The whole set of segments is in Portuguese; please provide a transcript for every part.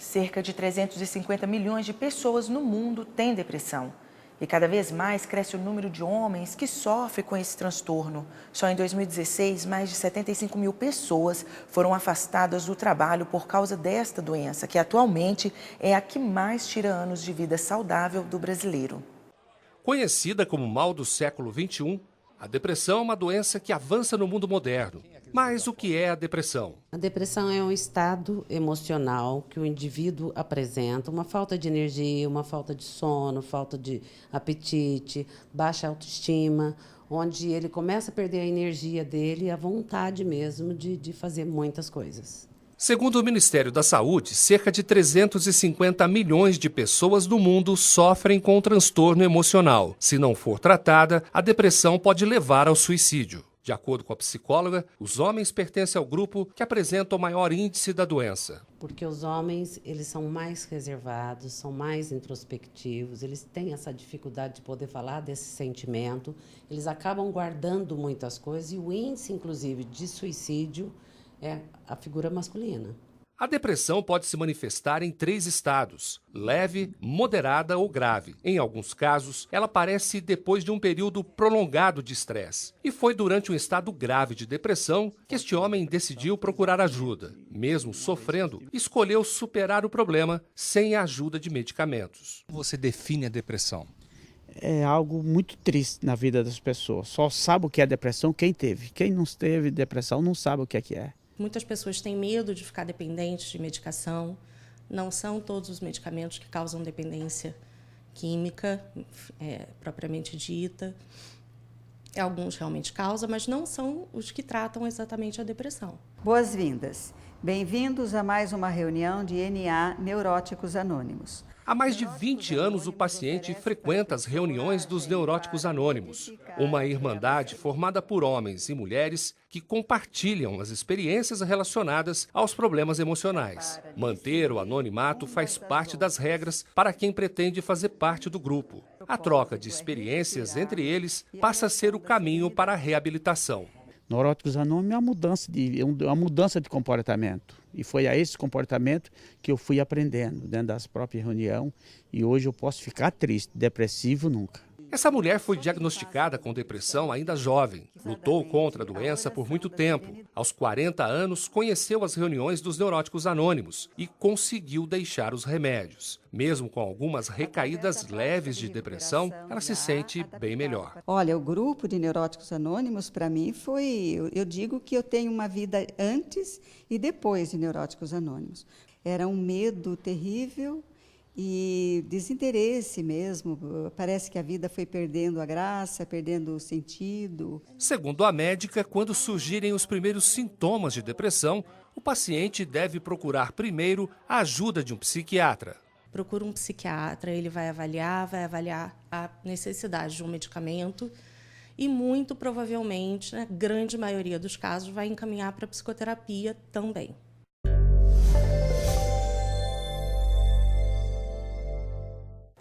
Cerca de 350 milhões de pessoas no mundo têm depressão. E cada vez mais cresce o número de homens que sofrem com esse transtorno. Só em 2016, mais de 75 mil pessoas foram afastadas do trabalho por causa desta doença, que atualmente é a que mais tira anos de vida saudável do brasileiro. Conhecida como mal do século XXI, a depressão é uma doença que avança no mundo moderno. Mas o que é a depressão? A depressão é um estado emocional que o indivíduo apresenta, uma falta de energia, uma falta de sono, falta de apetite, baixa autoestima, onde ele começa a perder a energia dele e a vontade mesmo de fazer muitas coisas. Segundo o Ministério da Saúde, cerca de 350 milhões de pessoas no mundo sofrem com transtorno emocional. Se não for tratada, a depressão pode levar ao suicídio. De acordo com a psicóloga, os homens pertencem ao grupo que apresenta o maior índice da doença. Porque os homens, eles são mais reservados, são mais introspectivos, eles têm essa dificuldade de poder falar desse sentimento, eles acabam guardando muitas coisas e o índice, inclusive, de suicídio é a figura masculina. A depressão pode se manifestar em 3 estados: leve, moderada ou grave. Em alguns casos, ela aparece depois de um período prolongado de estresse. E foi durante um estado grave de depressão que este homem decidiu procurar ajuda. Mesmo sofrendo, escolheu superar o problema sem a ajuda de medicamentos. Como você define a depressão? É algo muito triste na vida das pessoas. Só sabe o que é depressão quem teve. Quem não teve depressão não sabe o que é. Muitas pessoas têm medo de ficar dependentes de medicação. Não são todos os medicamentos que causam dependência química, propriamente dita. Alguns realmente causam, mas não são os que tratam exatamente a depressão. Boas-vindas. Bem-vindos a mais uma reunião de NA Neuróticos Anônimos. Há mais de 20 anos, o paciente frequenta as reuniões dos Neuróticos Anônimos, uma irmandade formada por homens e mulheres que compartilham as experiências relacionadas aos problemas emocionais. Manter o anonimato faz parte das regras para quem pretende fazer parte do grupo. A troca de experiências entre eles passa a ser o caminho para a reabilitação. Neuróticos Anônimos é uma mudança de comportamento. E foi a esse comportamento que eu fui aprendendo dentro das próprias reuniões. E hoje eu posso ficar triste, depressivo nunca. Essa mulher foi diagnosticada com depressão ainda jovem. Lutou contra a doença por muito tempo. Aos 40 anos, conheceu as reuniões dos Neuróticos Anônimos e conseguiu deixar os remédios. Mesmo com algumas recaídas leves de depressão, ela se sente bem melhor. Olha, o grupo de Neuróticos Anônimos, para mim, eu digo que eu tenho uma vida antes e depois de Neuróticos Anônimos. Era um medo terrível e desinteresse mesmo. Parece que a vida foi perdendo a graça, perdendo o sentido. Segundo a médica, quando surgirem os primeiros sintomas de depressão, o paciente deve procurar primeiro a ajuda de um psiquiatra. Procura um psiquiatra, ele vai avaliar a necessidade de um medicamento e, muito provavelmente, na grande maioria dos casos, vai encaminhar para a psicoterapia também.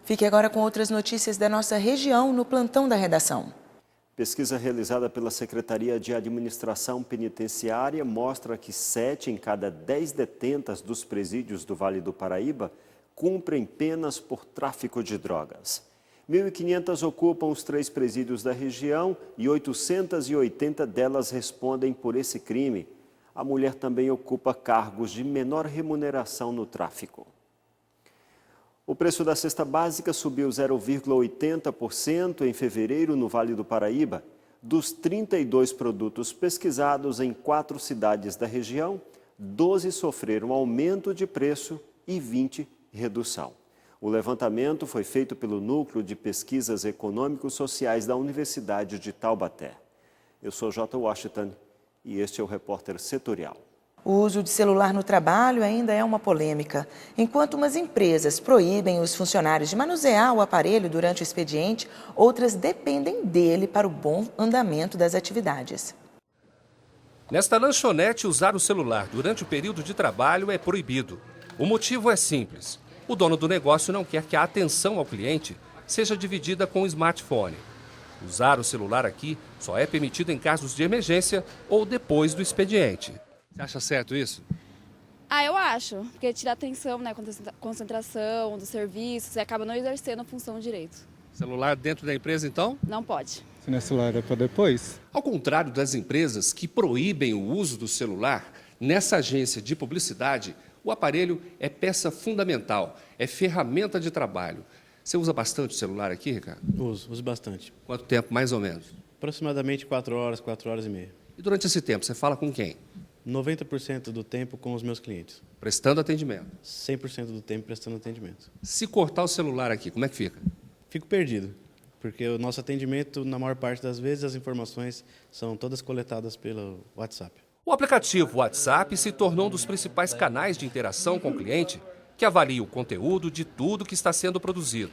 Fique agora com outras notícias da nossa região no Plantão da Redação. Pesquisa realizada pela Secretaria de Administração Penitenciária mostra que 7 em cada 10 detentas dos presídios do Vale do Paraíba cumprem penas por tráfico de drogas. 1.500 ocupam os 3 presídios da região e 880 delas respondem por esse crime. A mulher também ocupa cargos de menor remuneração no tráfico. O preço da cesta básica subiu 0,80% em fevereiro no Vale do Paraíba. Dos 32 produtos pesquisados em 4 cidades da região, 12 sofreram aumento de preço e 20 redução. O levantamento foi feito pelo Núcleo de Pesquisas Econômico-Sociais da Universidade de Taubaté. Eu sou J. Washington e este é o Repórter Setorial. O uso de celular no trabalho ainda é uma polêmica. Enquanto umas empresas proíbem os funcionários de manusear o aparelho durante o expediente, outras dependem dele para o bom andamento das atividades. Nesta lanchonete, usar o celular durante o período de trabalho é proibido. O motivo é simples. O dono do negócio não quer que a atenção ao cliente seja dividida com o smartphone. Usar o celular aqui só é permitido em casos de emergência ou depois do expediente. Você acha certo isso? Eu acho, porque tira a atenção, né, concentração dos serviços e acaba não exercendo a função direito. Celular dentro da empresa, então? Não pode. Se não é celular, é para depois. Ao contrário das empresas que proíbem o uso do celular, nessa agência de publicidade, o aparelho é peça fundamental, é ferramenta de trabalho. Você usa bastante o celular aqui, Ricardo? Uso bastante. Quanto tempo, mais ou menos? Aproximadamente 4 horas e meia. E durante esse tempo, você fala com quem? 90% do tempo com os meus clientes. Prestando atendimento? 100% do tempo prestando atendimento. Se cortar o celular aqui, como é que fica? Fico perdido, porque o nosso atendimento, na maior parte das vezes, as informações são todas coletadas pelo WhatsApp. O aplicativo WhatsApp se tornou um dos principais canais de interação com o cliente, que avalia o conteúdo de tudo que está sendo produzido.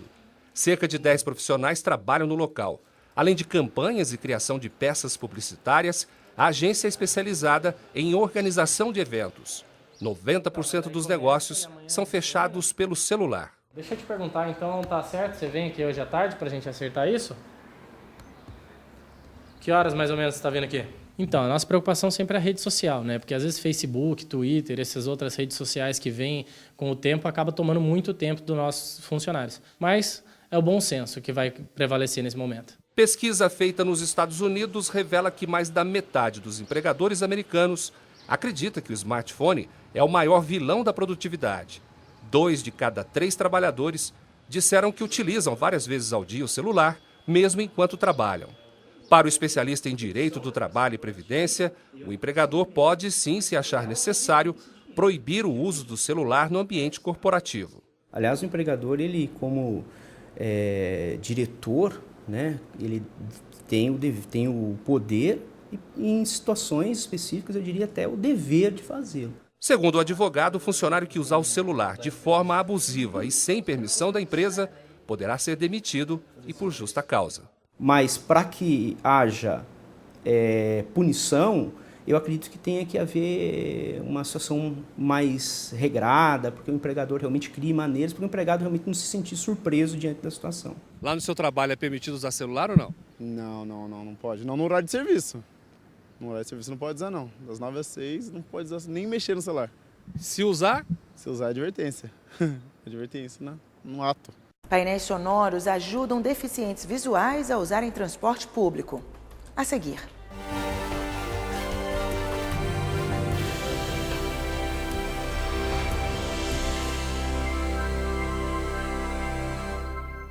Cerca de 10 profissionais trabalham no local. Além de campanhas e criação de peças publicitárias, a agência é especializada em organização de eventos. 90% dos negócios são fechados pelo celular. Deixa eu te perguntar, então, tá certo? Você vem aqui hoje à tarde pra gente acertar isso? Que horas mais ou menos você está vindo aqui? Então, a nossa preocupação sempre é a rede social, né? Porque às vezes Facebook, Twitter, essas outras redes sociais que vêm com o tempo, acaba tomando muito tempo dos nossos funcionários. Mas é o bom senso que vai prevalecer nesse momento. Pesquisa feita nos Estados Unidos revela que mais da metade dos empregadores americanos acredita que o smartphone é o maior vilão da produtividade. 2 de cada 3 trabalhadores disseram que utilizam várias vezes ao dia o celular, mesmo enquanto trabalham. Para o especialista em Direito do Trabalho e Previdência, o empregador pode, sim, se achar necessário, proibir o uso do celular no ambiente corporativo. Aliás, o empregador, ele como diretor, né, ele tem o poder e, em situações específicas, eu diria até o dever de fazê-lo. Segundo o advogado, o funcionário que usar o celular de forma abusiva e sem permissão da empresa poderá ser demitido e por justa causa. Mas para que haja punição, eu acredito que tenha que haver uma situação mais regrada, porque o empregador realmente crie maneiras, porque o empregado realmente não se sentir surpreso diante da situação. Lá no seu trabalho é permitido usar celular ou não? Não pode. Não no horário de serviço. No horário de serviço não pode usar, não. Das 9 às 6 não pode usar, nem mexer no celular. Se usar? Se usar é advertência. Advertência, né? No ato. Painéis sonoros ajudam deficientes visuais a usarem transporte público. A seguir.